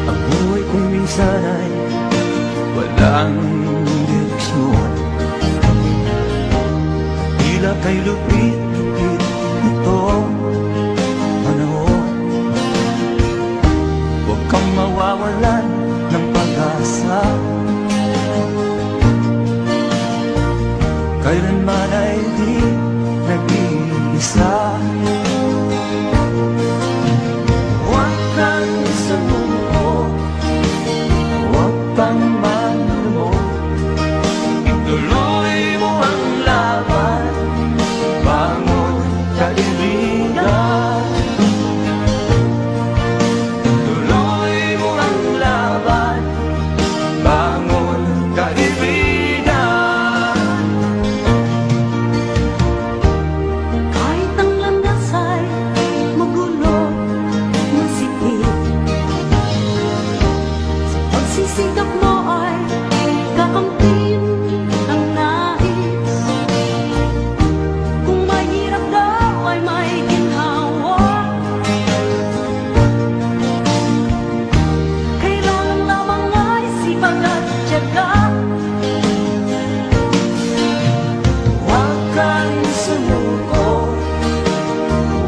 Ang buhay kong minsan ay walang direksyon, tila kay lupit-lupit itong panahon. Huwag kang mawawalan ng pag-asa, kailanman ay di nag-iisa. Huwag kang sumuko, huwag kang malumo, ituloy mo ang laban, bangon kaibigan. Ituloy mo ang laban, bangon kaibigan. Kahit ang landas ay magulo, masipit, sa pagsisikap mo ay kakamtin ang nais. Kung mahirap daw ay may ginhawa, kailangan lamang ay sipag at tiyaga. Huwag kang sumuko,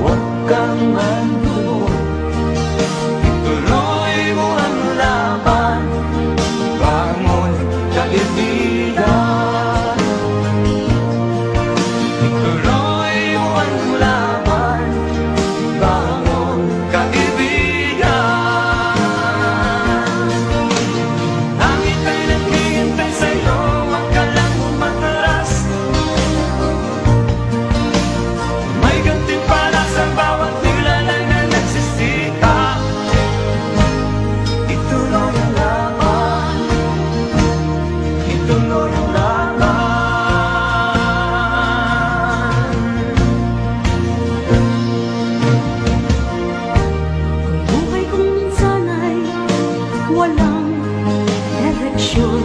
huwag kang malumo, ituloy mo ang laban, bangon kaibigan. Ituloy mo ang laban, bangon kaibigan. Langit ay naghihintay sa'yo, huwag ka lang umatras. May gantimpala sa bawat nilalang na nagsisikap. Ituloy ang laban, ituloy ang laban. Buhay kong minsan ay walang direksyon,